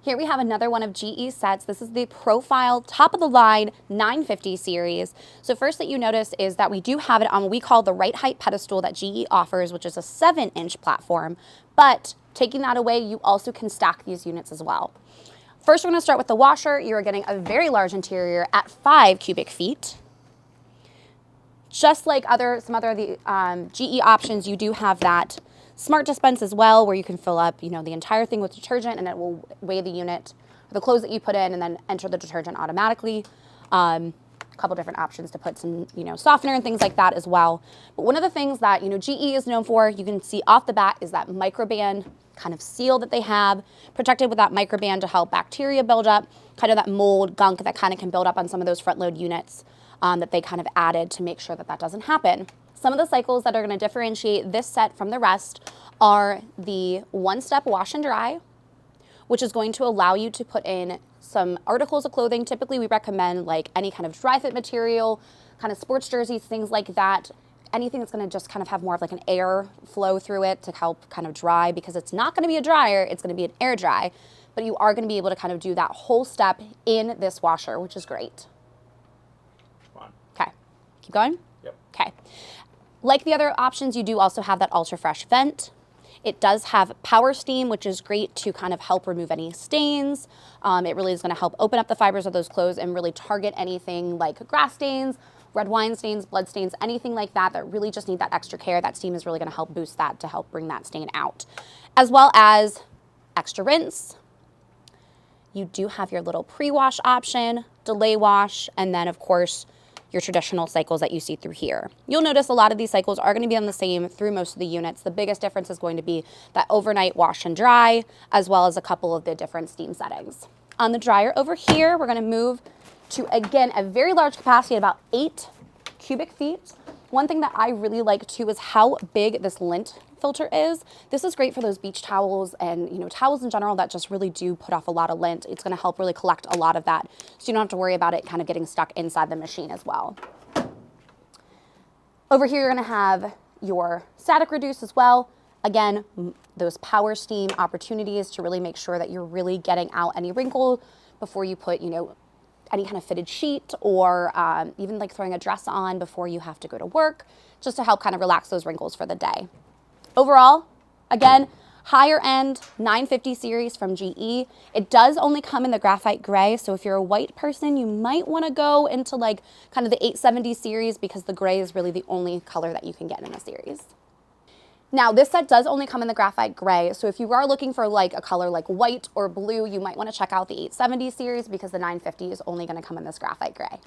Here we have another one of GE sets. This is the profile top of the line 950 series. So first that you notice is that we do have it on what we call the right height pedestal that GE offers, which is a 7-inch platform. But taking that away, you also can stack these units as well. First, we're going to start with the washer. You're getting a very large interior at 5 cubic feet. Just like some other of the GE options, you do have that smart dispense as well, where you can fill up, the entire thing with detergent, and it will weigh the unit, the clothes that you put in, and then enter the detergent automatically. A couple different options to put some, softener and things like that as well. But one of the things that, GE is known for, you can see off the bat, is that microban kind of seal that they have, protected with that microban to help bacteria build up, kind of that mold, gunk that kind of can build up on some of those front load units that they kind of added to make sure that that doesn't happen. Some of the cycles that are going to differentiate this set from the rest are the one-step wash and dry, which is going to allow you to put in some articles of clothing. Typically, we recommend like any kind of dry fit material, kind of sports jerseys, things like that. Anything that's going to just kind of have more of like an air flow through it to help kind of dry, because it's not going to be a dryer, it's going to be an air dry. But you are going to be able to kind of do that whole step in this washer, which is great. Fine. Okay, keep going? Yep. Okay. Like the other options, you do also have that ultra fresh vent. It does have power steam, which is great to kind of help remove any stains. It really is going to help open up the fibers of those clothes and really target anything like grass stains, red wine stains, blood stains, anything like that that really just need that extra care. That steam is really going to help boost that to help bring that stain out. As well as extra rinse. You do have your little pre-wash option, delay wash, and then of course your traditional cycles that you see through here. You'll notice a lot of these cycles are going to be on the same through most of the units. The biggest difference is going to be that overnight wash and dry, as well as a couple of the different steam settings. On the dryer over here, we're going to move to, again, a very large capacity at about 8 cubic feet. One thing that I really like too is how big this lint filter is. This is great for those beach towels and towels in general that just really do put off a lot of lint. It's going to help really collect a lot of that, so you don't have to worry about it kind of getting stuck inside the machine as well. Over here, you're going to have your static reduce as well. Again, those power steam opportunities to really make sure that you're really getting out any wrinkle before you put, any kind of fitted sheet, or even like throwing a dress on before you have to go to work, just to help kind of relax those wrinkles for the day. Overall, again, higher end 950 series from GE. It does only come in the graphite gray, so if you're a white person, you might want to go into like kind of the 870 series, because the gray is really the only color that you can get in the series. Now, this set does only come in the graphite gray, so if you are looking for like a color like white or blue, you might want to check out the 870 series, because the 950 is only going to come in this graphite gray.